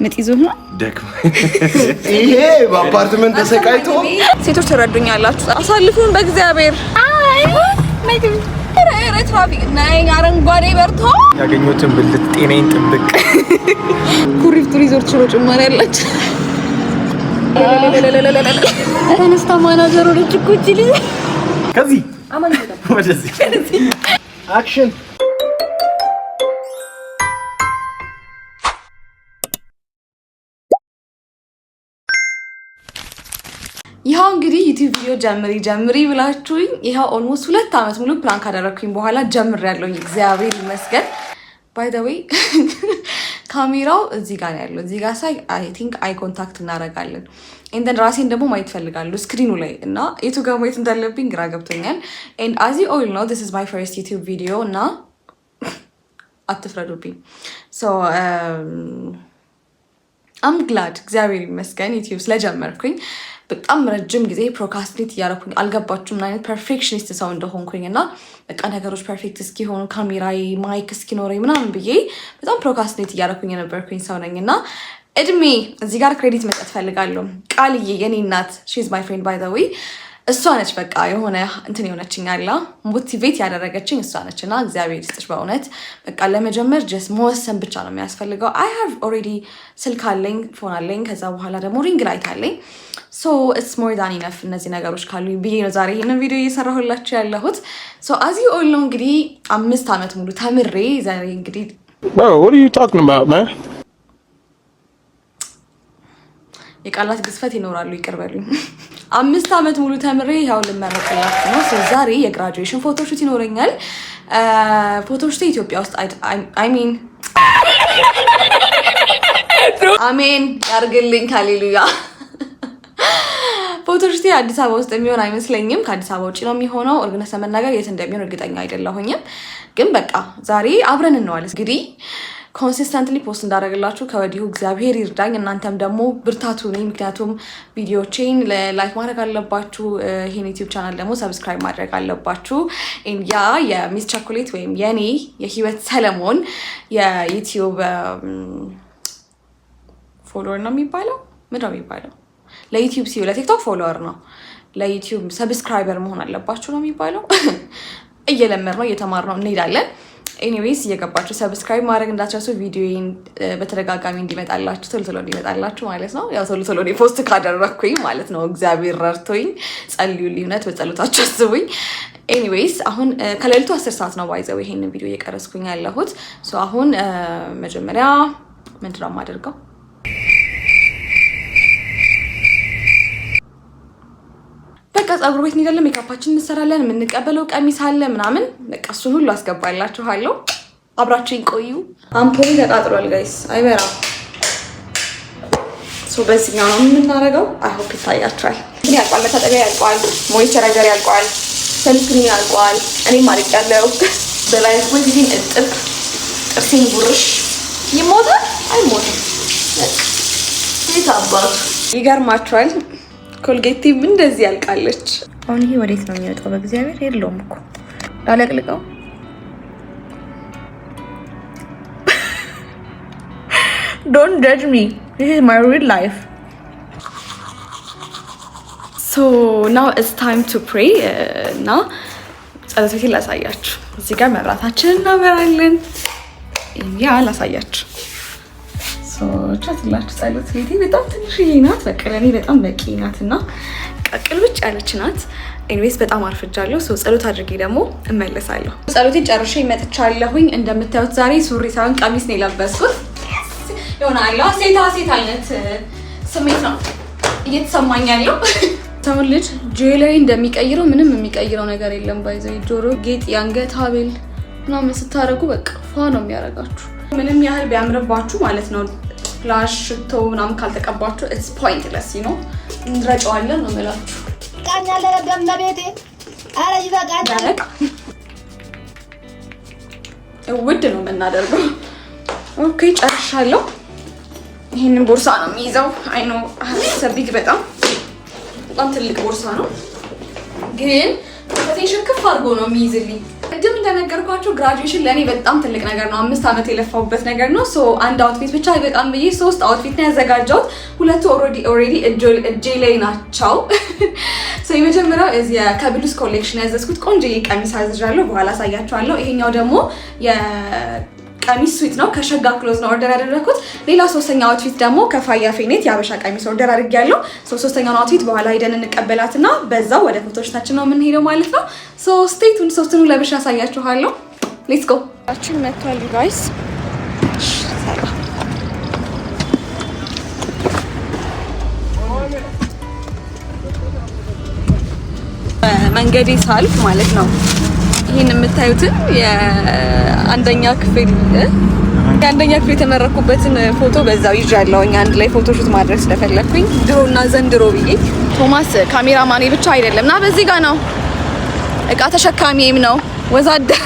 ምጥይዞ ነው ደክሞ ይሄ በአፓርትመንት ተሰቃይቶ ሴቶች ተረዱኛላችሁ። አሳልፉን በእግዚአብሔር። አይ ማይክል ትራፊክ ነኝ አረንጓዴ በርቶ ያገኙትን ብልት ጤናዬን ጥብቅ ኩሪፍቱ ሪዞርት ነው ጭማሪ ያላችሁ ተነስታ ማናጀር ወደች ኩቺ ልጅ ከዚህ አማን ወደዚህ አክሽን ይሄው እንግዲህ ዩቲዩብ ቪዲዮ ጀምሪ ብላችሁኝ ይሄው ኦልሞስት 2 አመት ሙሉ ፕራንክ አደረኩኝ በኋላ ጀምሬያለሁኝ። እግዚአብሔር ይመስገን። ባይ ዘ ዌይ ካሜራው እዚህ ጋር ያለው እዚህ ጋር ሳይ አይ ቲንክ አይ ኮንታክት እናደርጋለን ኤንድ ራሴን ደግሞ ማየት ፈልጋለሁ ስክሪኑ ላይ እና የቱ ጋር ማየት እንዳለብኝ ግራ ገብቶኛል። ኤንድ አዝ ዩ ኦል ኖ this is my first YouTube video እና አትፍረዱብኝ። ሶ I'm glad እግዚአብሔር ይመስገን ዩቲዩብ ስለጀመርኩኝ። በጣም ረጅም ጊዜ ፕሮካስቲኔት እያደረኩኝ አልገባችሁም ምን አይነት ፐርፌክሽኒስት ሰው እንደሆንኩኝ እና በቃ ነገሮች ፐርፌክት እስኪሆኑ ካሜራዬ ማይክ እስኪኖረኝ ምናምን ብዬ በጣም ፕሮካስቲኔት እያደረኩኝ የነበርኩኝ ሰው ነኝ እና እድሜ እዚህ ጋር ክሬዲት መስጠት ፈልጋለሁ። ቃልዬ የኔ እናት ሺ ኢዝ ማይ ፍሬንድ ባይ ዘ ዌይ እሷ ነች በቃ የሆነ እንትን የሆነችኝ አላ ሞቲቬት ያደረገችኝ እሷ ነች እና እግዚአብሔር ይስጥሽ በእውነት በቃ ለመጀመር ጀስት መወሰን ብቻ ነው የሚያስፈልገው። አይ ሃቭ ኦልሬዲ ስልክ አለኝ ፎን አለኝ ከዛ በኋላ ደግሞ ሪንግ ላይት አለኝ ሶ ኢትስ ሞር ዳን ኢነፍ እነዚህ ነገሮች ካሉኝ ብዬ ነው ዛሬ ይሄንን ቪዲዮ እየሰራሁላችሁ ያለሁት። ሶ አዝ ዩ ኦል ኖ እንግዲህ 5 አመት ሙሉ ተምሬ ዛሬ እንግዲህ what are you talking about man የቃላት ግዝፈት ይኖራሉ ይቅር በሉኝ። 5 አመት ሙሉ ተምሬ ያው ልመረቅላችሁ ነው። ሶ ዛሬ የግራጁዌሽን ፎቶሹት ይኖረኛል። ፎቶሹት ኢትዮጵያ ውስጥ አይ ሚን አሜን ያርግልኝ ሃሌሉያ። ፎቶሹት አዲስ አበባ ውስጥ የሚሆን አይመስለኝም ከአዲስ አበባ ውጪ ነው የሚሆነው። እርግጠኛ ለመናገር የት እንደሚሆን እርግጠኛ አይደለሁኝም ግን በቃ ዛሬ አብረን እንዋል። እንግዲህ ኮንሲስተንትሊ ፖስት እንዳደረግላችሁ ከወዲሁ እግዚአብሔር ይርዳኝ። እናንተም ደግሞ ብርታቱ ነኝ። ምክንያቱም ቪዲዮቼን ላይክ ማድረግ አለባችሁ። ይሄን ዩቲዩብ ቻናል ደግሞ ሰብስክራይብ ማድረግ አለባችሁ። ያ የሚስ ቸኮሌት ወይም የኔ የህይወት ሰለሞን የዩቲዩብ ፎሎወር ነው የሚባለው ምንድን ነው የሚባለው? ለዩቲዩብ ሲዩ ለቲክቶክ ፎሎወር ነው ለዩቲዩብ ሰብስክራይበር መሆን አለባችሁ ነው የሚባለው። እየለመድ ነው እየተማር ነው እንሄዳለን። ኤኒዌይስ እየገባችሁ ሰብስክራይብ ማድረግ እንዳትረሱ። ቪዲዮዬን በተደጋጋሚ እንዲመጣላችሁ ቶሎ እንዲመጣላችሁ ማለት ነው። ያው ቶሎ ፖስት ካደረኩኝ ማለት ነው። እግዚአብሔር ረድቶኝ ጸልዩልኝ፣ እውነት በጸሎታችሁ አስቡኝ። ኤኒዌይስ አሁን ከሌሊቱ 10 ሰዓት ነው ባይዘው ይሄንን ቪዲዮ እየቀረስኩኝ ያለሁት። ሶ አሁን መጀመሪያ ምንድነው የማደርገው? በቃ ጸጉር ቤት እንሄዳለን፣ ሜካፓችን እንሰራለን፣ የምንቀበለው ቀሚስ አለ ምናምን በቃ እሱን ሁሉ አስገባላችኋለሁ። አብራችሁኝ ቆዩ። አምፖሉ ተቃጥሏል ጋይስ አይበራም። ሶ በዚህኛው ነው የምናደርገው። አይ ሆፕ ይታያችኋል። ግን ያልቋል፣ መታጠቢያ ያልቋል፣ ሞይስቸራይዘር ያልቋል፣ ሰንስክሪን ያልቋል። እኔም አልቄያለሁ። በላይፍ ወይ ጊዜን እጥብ ጥርሴን ቡርሽ ይሞታል አይሞትም። በቃ አባቱ ይገርማችኋል። ኮልጌቲ እንደዚህ ያልቃለች። አሁን ይሄ ወዴት ነው የሚወጣው? በእግዚአብሔር የለውም እኮ ላለቅልቀው። Don't judge me. This is my real life. So now it's time to pray. እና ጸሎት ቤት ላሳያችሁ። እዚህ ጋር መብራታችንን እናበራለን። ያ ላሳያችሁ። ቻትላችሁ ጸሎት ቤቴ በጣም ትንሽዬ ናት። በቃ ለኔ በጣም በቂ ናት እና ቅልብጭ ያለች ናት። ኤኒዌይስ በጣም አርፍጃለሁ። ሶ ጸሎት አድርጌ ደግሞ እመለሳለሁ። ጸሎቴን ጨርሼ መጥቻለሁኝ። እንደምታዩት ዛሬ ሱሪ ሳይሆን ቀሚስ ነው የለበስኩት። ይሆናል ሴት አይነት ስሜት ነው እየተሰማኝ ያለው። ሰው ልጅ ጁዌለሪ እንደሚቀይረው ምንም የሚቀይረው ነገር የለም። ባይዘይ ጆሮ ጌጥ፣ የአንገት ሀብል ምናምን ስታረጉ በቃ ፋ ነው የሚያረጋችሁ። ምንም ያህል ቢያምርባችሁ ማለት ነው ፍላሽ ሽቶ ምናምን ካልተቀባችሁ ኢትስ ፖይንትለስ ነው። እንረጨዋለን ነው የምላችሁ። ቃኛ ለረገም ለቤቴ አረ ይበቃል። ውድ ነው የምናደርገው። ኦኬ ጨርሻለሁ። ይሄንን ቦርሳ ነው የሚይዘው። አይ ኖ ሰቢግ በጣም ትልቅ ቦርሳ ነው ግን ሽክፍ አድርጎ ነው የሚይዝልኝ። ቅድም እንደነገርኳችሁ ግራጁዌሽን ለእኔ በጣም ትልቅ ነገር ነው። 5 ዓመት የለፋሁበት ነገር ነው። አንድ አውትፊት ብቻ አይበቃም ብዬ 3 አውትፊት ነው ያዘጋጀሁት። 2 ኦልሬዲ እጄ ላይ ናቸው። የመጀመሪያው እዚህ ከብሉስ ኮሌክሽን ያዘዝኩት ቆንጆ ቀሚስ አዝዣለሁ፣ በኋላ አሳያችኋለሁ። ይሄኛው ደግሞ ቀሚስ ስዊት ነው፣ ከሸጋ ክሎዝ ነው ኦርደር ያደረኩት። ሌላ 3ኛው አውትፊት ደግሞ ከፋያ ፌኔት ያበሻ ቀሚስ ኦርደር አድርጌያለሁ። 3ኛው አውትፊት በኋላ ሄደን እንቀበላትና በዛው ወደ ፎቶዎቻችን ነው የምንሄደው ማለት ነው። ስቴይ ቱን 3ቱን ለብሼ ያሳያችኋለሁ። ሌትስ ጎ አችን መጥቷል ጋይስ። መንገዴ ሳልፍ ማለት ነው ይሄን የምታዩትን የአንደኛ ክፍል የተመረኩበትን ፎቶ በዛው ይዣለሁኝ። አንድ ላይ ፎቶ ሹት ማድረግ ስለፈለኩኝ ድሮና ዘንድሮ ብዬ። ቶማስ ካሜራማኔ ብቻ አይደለም እና በዚህ ጋር ነው እቃ ተሸካሚም ነው ወዛደር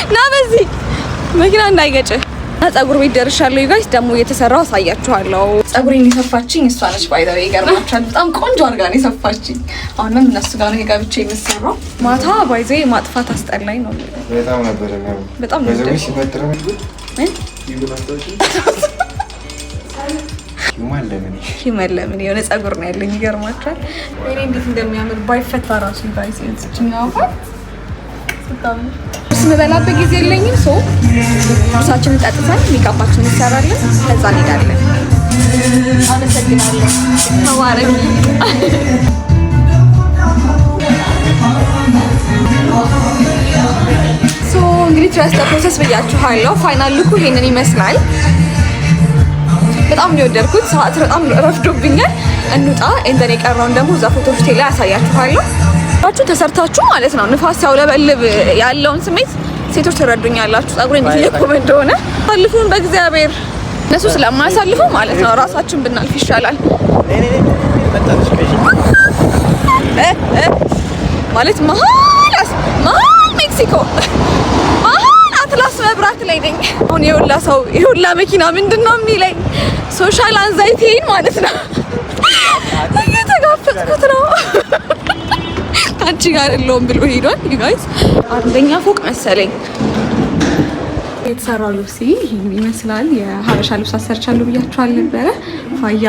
እና በዚህ መኪና እንዳይገጭ ፀጉር ቤት ደርሻለሁ ጋይስ። ደግሞ እየተሰራው አሳያችኋለሁ። ፀጉሬን የሰፋችኝ እሷ ነች። ባይዳው ይገርማችኋል፣ በጣም ቆንጆ አድርጋ ነው የሰፋችኝ። አሁንም እነሱ ጋር ነው ጋብቻ የምሰራው። ማታ ባይዜ ማጥፋት አስጠላኝ ነው በጣም ነበር ነው በጣም ነው ለምን የሆነ ፀጉር ነው ያለኝ። ይገርማችኋል እኔ እንዴት እንደሚያምር ባይፈታ ራሱ ጋይስ እንትችኛው ስንበላበት ጊዜ የለኝም። ቁርሳችንን ጠጥተን ሜካፓችንን እንሰራለን፣ ከዛ እንሄዳለን። አመሰግናለሁ። ተባረኪ። እንግዲህ ትረስት ፕሮሰስ ብያችኋለሁ። ፋይናል ሉኩ ይሄንን ይመስላል። በጣም ነው የወደድኩት። ሰዓት በጣም ረፍዶብኛል። እንውጣ። እንደኔ የቀረውን ደግሞ እዛ ፎቶ ሽቴ ላይ ያሳያችኋለሁ። ተሰርታችሁ ማለት ነው ንፋስ ሲያውለበልብ ያለውን ስሜት ሴቶች ትረዱኛላችሁ። ፀጉሬን እየቆመ እንደሆነ አልፉን በእግዚአብሔር እነሱ ስለማያሳልፉ ማለት ነው ራሳችን ብናልፍ ይሻላል። ማለት መሀል ሜክሲኮ መሀል አትላስ መብራት ላይ ነኝ። አሁን የሁላ መኪና ምንድነው የሚለኝ ሶሻል አንዛይቲን ማለት ነው እየተጋፈጥኩት ነው። አንቺ ጋር የለውም ብሎ ሄዷል። ዩ ጋይስ አንደኛ ፎቅ መሰለኝ የተሰራው ልብስ ይሄን ይመስላል። የሀበሻ ልብስ አሰርቻለሁ ብያችኋል ነበረ። ፋያ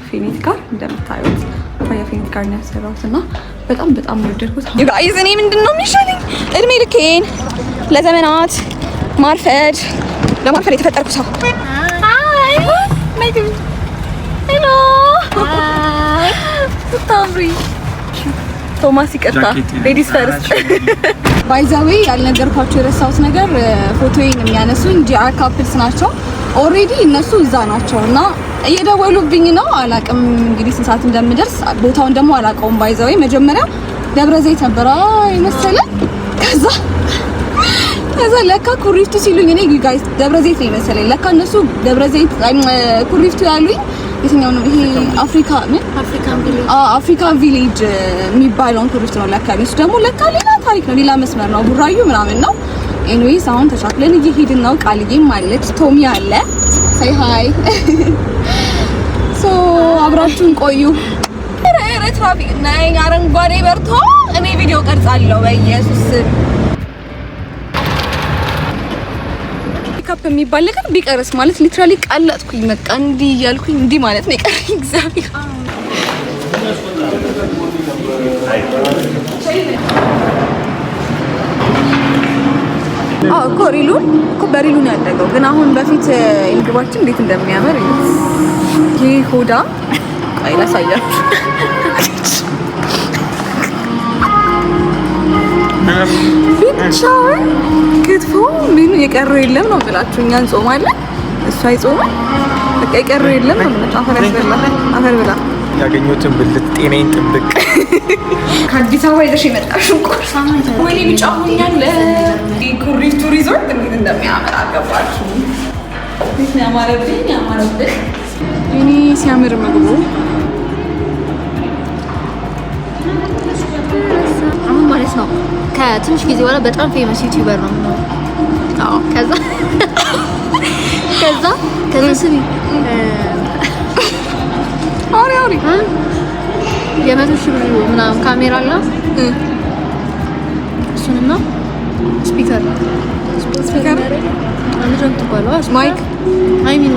ፌኔት ጋር እንደምታዩት ፋያ ፌኔት ጋር ነው ያሰራሁት እና በጣም ወደድኩት። ዩ ጋይስ እኔ ምንድነው የሚሻለኝ እድሜ ልኬን ለዘመናት ለማርፈድ የተፈጠርኩ ሰው። ሃይ ማይክል ሄሎ ታምሪ ቶማስ ይቅርታ፣ ሌዲስ ፈርስት። ባይ ዘ ዌይ ያልነገርኳችሁ የረሳሁት ነገር ፎቶዬን የሚያነሱኝ ጂአር ካፕልስ ናቸው። ኦልሬዲ እነሱ እዛ ናቸው እና እየደወሉብኝ ነው። አላቅም እንግዲህ ስንት ሰዓት እንደምደርስ። ቦታውን ደግሞ አላውቀውም። ባይ ዘ ዌይ መጀመሪያ ደብረ ዘይት ነበር መሰለኝ። ከዛ ለካ ኩሪፍቱ ሲሉኝ እኔ ጋይስ ደብረ ዘይት ነው መሰለኝ። ለካ እነሱ ደብረ ዘይት ኩሪፍቱ ያሉኝ የትኛው ነው? ይሄ አፍሪካን ቪሌጅ የሚባለውን ኩሪፍቱ ነው ለካ። እሱ ደግሞ ለካ ሌላ ታሪክ ነው፣ ሌላ መስመር ነው፣ ቡራዩ ምናምን ነው። ኤኒዌይስ አሁን ተሻክለን እየሄድን ነው። ቃልዬም አለች፣ ቶሚ አለ። ሳይ ሃይ አብራችሁን ቆዩ። ትራፊክ እና አረንጓዴ በርቶ እኔ ቪዲዮ ቀርጻለሁ በኢየሱስ ካፕ የሚባል ነገር ቢቀርስ ማለት ሊትራሊ ቀለጥኩኝ። በቃ እንዲህ እያልኩኝ እንዲህ ማለት ነው የቀረኝ። እግዚአብሔር እኮ ሪሉን እኮ በሪሉን ያደገው ግን አሁን በፊት ምግባችን እንዴት እንደሚያምር ይሄ ሆዳ ላሳያችሁ። ብቻውን ክትፎ ምን የቀረው የለም ነው ብላችሁ እኛ እንጾማለን፣ እሱ አይጾምም። በቃ የቀረው የለም ነው ማለት አፈር ያስበላል። አፈር ብላ ያገኘሁትን ብልት ጤናዬን ጥብቅ። ከአዲስ አበባ ይዘሽ የመጣሽው ቁርስ ወይኔ ብቻ ሆኛል። ኩሪፍቱ ሪዞርት እንዴት እንደሚያምር አገባችሁ። እንዴት ነው ያማረብኝ። እኔ ሲያምር ምግቡ አሁን ማለት ነው ከትንሽ ጊዜ በኋላ በጣም ፌመስ ዩቲዩበር ነው የምንሆነው። አዎ ከዛ ስሚ የ100,000 ብር ምናምን ካሜራ አለ እሱንና ስፒከር አንድም ተባለው ማይክ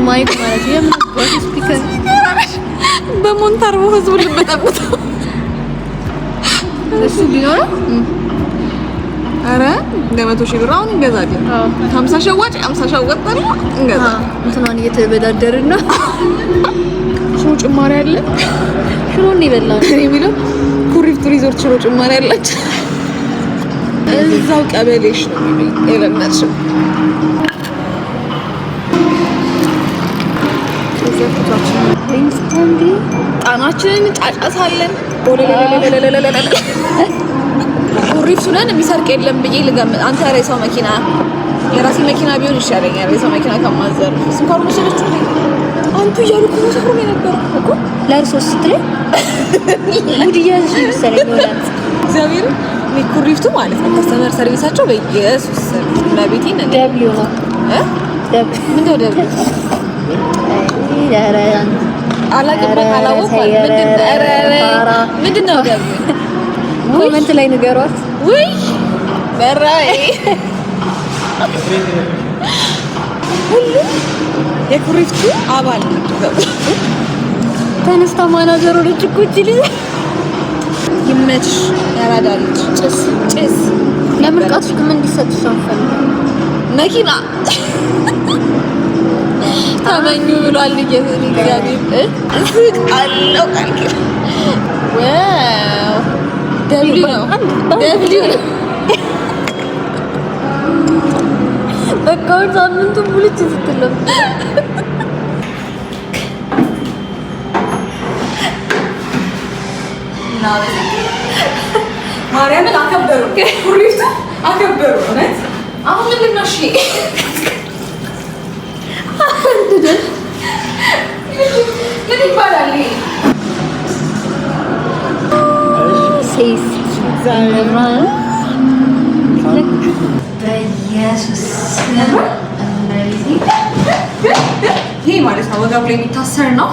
ማይክ ማለት የምን ስፒከር በሞንታርቦ ህዝቡ ልበጠብጥ እሱ ቢኖር አረ ለ100,000 ብር አሁን እንገዛለን። 50 ሸዋጭ 50 ሸዋጣል እንገዛለን። እንትናን እየተበዳደርን ነው። ሽሮ ጭማሪ አለ። ሽሮ ነው ይበላል የሚለው ኩሪፍቱ ሪዞርት ሽሮ ጭማሪ አለች። እዛው ቀበሌሽ ነው የለመድሽው። ጣናችንን ጫጫታለን። ኩሪፍቱ ነን የሚሰርቅ የለም ብዬ ልገምት። አንተ የሰው መኪና የራሴ መኪና ቢሆን ይሻለኛል። የሰው መኪና ከማዘር ስንኳር መሰለች አንቱ እያሉ እኮ ሰፍሮ ነበር እኮ ለእርሶ ስትለኝ ሙድ እያዝሽ መሰለኝ ይሆናል። እግዚአብሔር ኩሪፍቱ ማለት ነው ከስተመር ሰርቪሳቸው በኢየሱስ ለቤቴ ነው ደብሊው ነው ምን ነው ደብሊው ምንድን ነው ደብሊው ኮሜንት ላይ ንገሯት። ውይ በራይ ሁሉም የኩሪፍቱ አባል ናቸው። ተነስታ ማናጀር ወደች ቁጭ ልጅ ይመችሽ ያራዳ ልጅ ጭስ ለምርቃትሽ ምን እንዲሰጥሽ አንፈልግ መኪና ተመኙ ብሏል። ልጅ እግዚአብሔር እዝቅ አለው ካልክ ዋው ደብሊው ነው ደብሊው ነው በቃ ሳምንቱን ሙሉ ስትለው ማርያምን አከበሩ ኩሪፍቱ አከበሩ። እውነት አሁን ምንድን ነው? እሺ ምን ይባላል? ሴስ ይሄ ማለት ነው ወገብ ላይ የሚታሰር ነው።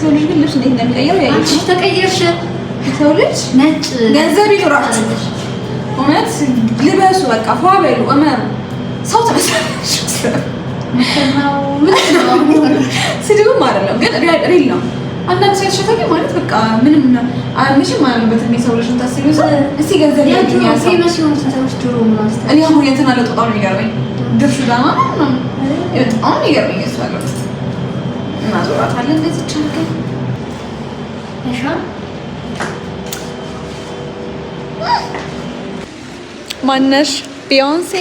ሰው ልጅ ግን ልብስ እንዴት እንደሚቀየው ያየች ተቀየርሽ። ሰው ልጅ ነጭ ገንዘብ ይኖራችሁ እውነት ልበሱ፣ በቃ ፏ በሉ፣ እመሩ። ሰው ተመሳለች ስድብም አይደለም ግን ሪል ነው። አንዳንድ ሰው የተሸፈገ ማለት በቃ ምንም ምንም ማለበትም የሰው ልጅ ታስቢ እስቲ ገንዘብ እኔ አሁን የትን አለ ጦጣ ነው የሚገርመኝ። ድርሹ ዳማ ነው በጣም የሚገርመኝ እሱ አለ እናዞራታለን እንደዚህ ቻልከኝ እሺ ማነሽ ቢዮንሴ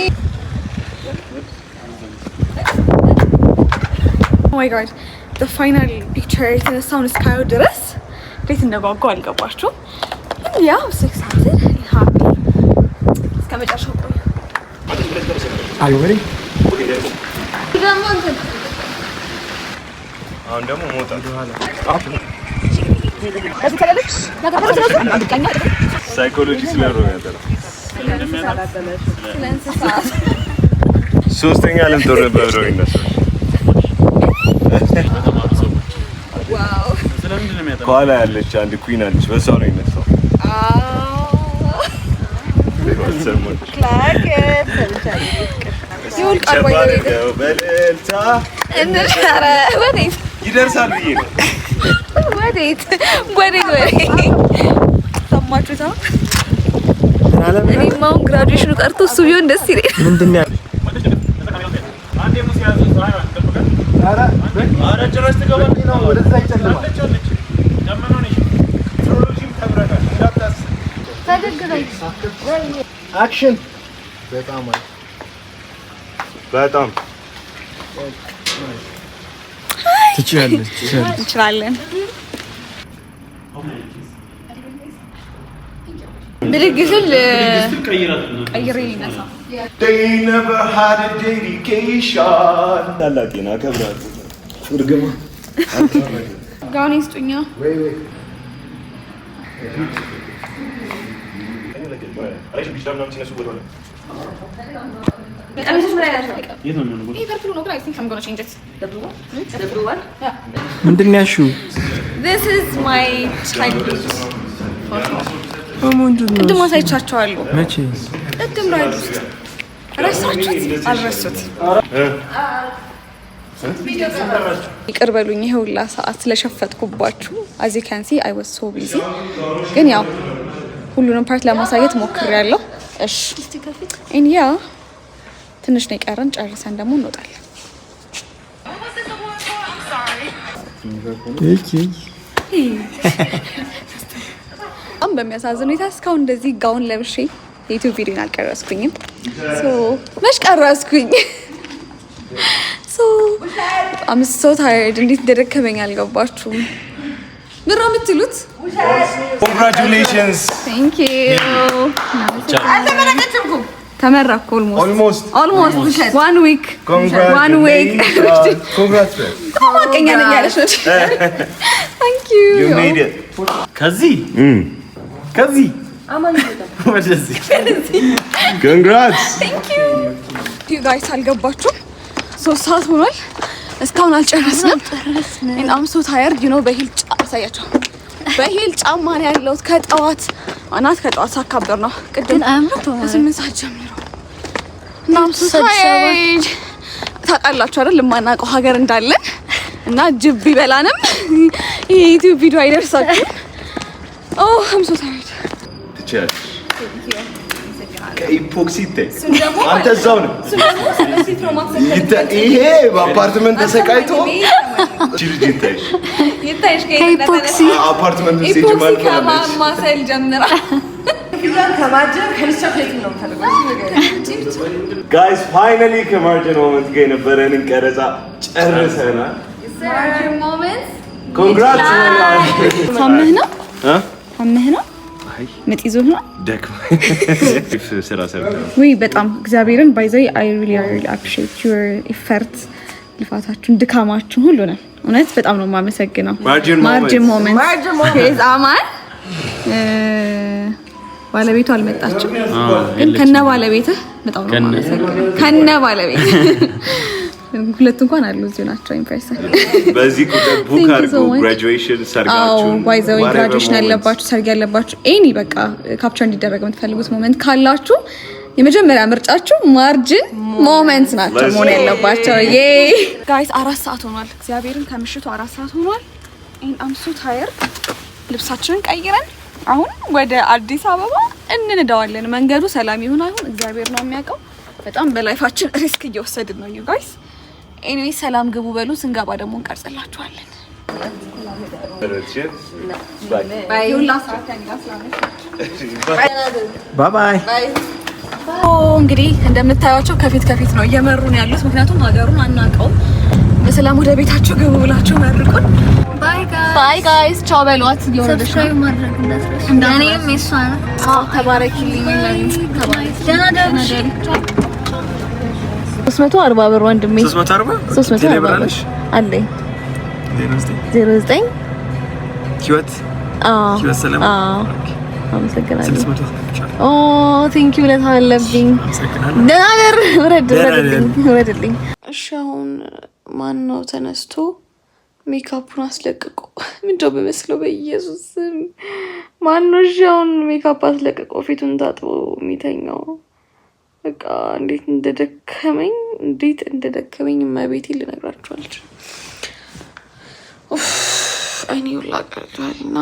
ኦ ማይ ጋድ the final picture የተነሳውን እስካየው ድረስ እንዴት እንደጓጓ አልገባችሁም? ያው ሰክሰስን ሃፒ እስከ መጨረሻው ቆዩ። አይወሪ አሁን ደግሞ ሞታ ሳይኮሎጂ ስለሆነ ያለው ሶስተኛ ዓለም ጦርነት በብረው ይነሳል። ዋው ከኋላ ያለች አንድ ኩዊን አለች፣ በሷ ነው ይነሳው። ይደርሳል ብዬ ነው። ወዴት ሰማችሁት? እኔማ አሁን ግራጁዌሽኑ ቀርቶ እሱ ቢሆን ደስ ይለኛል። ምንድን ነው ያለው? አክሽን በጣም ትችላለን። ብድግ ስል ቀይሬ ይነሳ They never had a dedication. ታላቂና ከብራቱ ፍርግማ ጋውን ይስጡኛ። አይሽ ቢሻም ነው ትነሱ ወደ ምንድን ነው ያልሽው? This is my childhood photo. ቅድም አሳይቻቸዋለሁ። መቼ? ቅድም ራይድ ውስጥ ረሳችሁት? አልረሱት። ይቅር በሉኝ ይሄ ሁላ ሰዓት ስለሸፈትኩባችሁ። as you can see I was so busy ግን ያው ሁሉንም ፓርት ለማሳየት ሞክሬያለሁ። እሺ እንያ ትንሽ ነው የቀረን፣ ጨርሰን ደግሞ እንወጣለን። በጣም በሚያሳዝን ሁኔታ እስካሁን እንደዚህ ጋውን ለብሼ የዩቲዩብ ቪዲዮን አልቀረስኩኝም። መች ቀረስኩኝ? I'm so tired። እንዴት እንደደከመኝ አልገባችሁም። ምን ነው የምትሉት? Congratulations. Thank you. አልተመረቀችም። ተመረኩ almost 1 week. Congrats. ማቀኛ ነኝ ያለሽ ነው። Thank you. You made it. ከዚህ ወደዚህ Congrats. Thank you. You guys አልገባችሁም? 3 ሰዓት ሆኗል። እስካሁን አልጨረስንም። and I'm so tired. you know በሂል አሳያቸው። በሂል ጫማ ነው ያለሁት ከጠዋት ሳካበር ነው ቅድም ከ8 ሰዓት ጀምሮ እና I'm so tired። ታውቃላችሁ አይደል የማናውቀው ሀገር እንዳለን እና ጅብ ቢበላንም ይሄ ዩቲዩብ ቪዲዮ አይደርሳችሁም። I'm so tired። ትችያለሽ። ከኢፖክሲቴ አንተ እዛው ነው። ይሄ በአፓርትመንት ተሰቃይቶ ችልጅ ይታይሽ ከኢፖክሲ አፓርትመንት ውስጥ ይጀምራል ከማማሰል ጀምራ ጋይስ ፋይናሊ ከማርጅን ሞመንት ጋር የነበረንን ቀረጻ ጨርሰናል። ማርጅን ሞመንት ኮንግራትስ ታመህ ነው ምጥ ይዞህ ነው ስራ ሰርተናል። ወይ በጣም እግዚአብሔርን ባይዘይ I really appreciate your effort ልፋታችሁን ድካማችሁን ሁሉ ነው እውነት በጣም ነው የማመሰግነው። ማርጅን ሞመንት ከዛ አማን ባለቤቱ አልመጣችም ግን ከነ ባለቤትህ በጣም ነው የማመሰግነው። ከነ ባለቤት ሁለት እንኳን አሉ እዚህ ናቸው ኢምፕሬሽን በዚህ ቁጥር ቡክ አድርጉ። ግራጁዌሽን ሰርጋችሁ ባይዘው ግራጁዌሽን ያለባችሁ ሰርግ ያለባችሁ ኤኒ በቃ ካፕቸር እንዲደረግ የምትፈልጉት ሞመንት ካላችሁ የመጀመሪያ ምርጫችሁ ማርጅን ሞመንት ናቸው መሆን ያለባቸው። ጋይስ 4 ሰዓት ሆኗል። እግዚአብሔርን ከምሽቱ 4 ሰዓት ሆኗል። I'm so tired። ልብሳችንን ቀይረን አሁን ወደ አዲስ አበባ እንነዳዋለን። መንገዱ ሰላም ይሁን አይሁን እግዚአብሔር ነው የሚያውቀው። በጣም በላይፋችን ሪስክ እየወሰድን ነው you guys። ኤኒዌይ ሰላም ግቡ በሉ። ስንገባ ደግሞ እንቀርጽላችኋለን። ባይ እንግዲህ እንደምታዩቸው ከፊት ነው እየመሩን ያሉት፣ ምክንያቱም ሀገሩን አናውቀውም። በሰላም ወደ ቤታችሁ ግቡ ብላችሁ መርቁን። ባይ ጋይስ ቻው በሏት። እየወረደች ነው። ማድረግ እንዳትረሱ። እኔም እሷ ነው። ተባረኪልኝ። ደህና ደርሽ። 340 ብር ወንድሜ 340 ብር አለኝ። 09 ህይወት ሰላም አመሰግናለሁ። ቴንክ ዩ ለታ አለብኝ። ደህና ደር ወረድልኝ። እሺ አሁን ማን ነው ተነስቶ ሜካፑን አስለቅቆ ምንድነው በመስለው? በኢየሱስ ማን ነው እሺ አሁን ሜካፕ አስለቅቆ ፊቱን ታጥቦ የሚተኛው? በቃ እንዴት እንደደከመኝ ማቤቴ ልነግራችሁ አልችልም። አይኔ ሁላ ቀርቷልና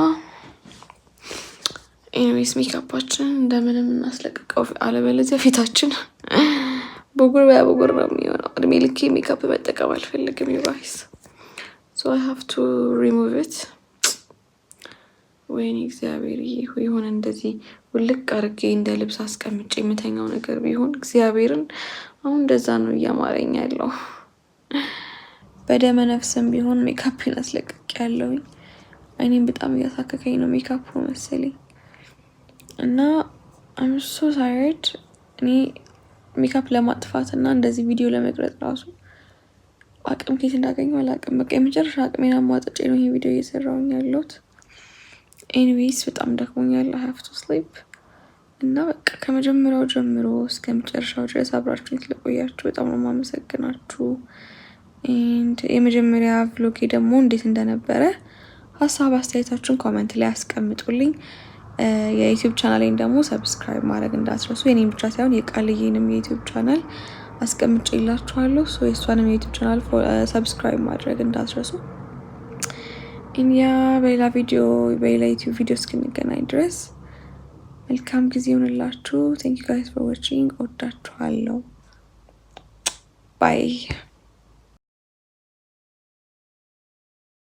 ኤኒዌይስ ሜካፓችን እንደምንም እናስለቅቀው፣ አለበለዚያ ፊታችን በጉር ነው የሚሆነው። እድሜ ልኬ ሜካፕ መጠቀም አልፈልግም you guys, so I have to remove it። ወይኔ እግዚአብሔር ይሁን እንደዚህ ውልቅ አርጌ እንደ ልብስ አስቀምጬ የምተኛው ነገር ቢሆን እግዚአብሔርን አሁን እንደዛ ነው እያማረኝ ያለው። በደመ ነፍስም ቢሆን ሜካፕን አስለቅቄ ያለውኝ እኔም በጣም እያሳከከኝ ነው ሜካፕ መሰለኝ እና I'm so tired። እኔ ሜካፕ ለማጥፋት እና እንደዚህ ቪዲዮ ለመቅረጽ ራሱ አቅም ከየት እንዳገኘው አላውቅም። በቃ የመጨረሻ አቅሜን አሟጥጬ ነው ይሄ ቪዲዮ እየሰራሁኝ ያለሁት። ኤኒዌይስ በጣም ደክሞኛል። I have to sleep እና በቃ ከመጀመሪያው ጀምሮ እስከ መጨረሻው ድረስ አብራችሁኝ ስለቆያችሁ በጣም ነው የማመሰግናችሁ። የመጀመሪያ ቭሎጌ ደግሞ እንዴት እንደነበረ ሀሳብ አስተያየታችሁን ኮሜንት ላይ አስቀምጡልኝ። የዩቲዩብ ቻናሌን ደግሞ ሰብስክራይብ ማድረግ እንዳትረሱ። የኔን ብቻ ሳይሆን የቃልዬንም የዩቲዩብ ቻናል አስቀምጬላችኋለሁ። የእሷንም የዩቲዩብ ቻናል ሰብስክራይብ ማድረግ እንዳትረሱ። እኛ በሌላ ዩቲዩብ ቪዲዮ እስክንገናኝ ድረስ መልካም ጊዜ ይሁንላችሁ። ቴንክ ዩ ጋይስ ፎር ዋቺንግ። ወዳችኋለሁ። ባይ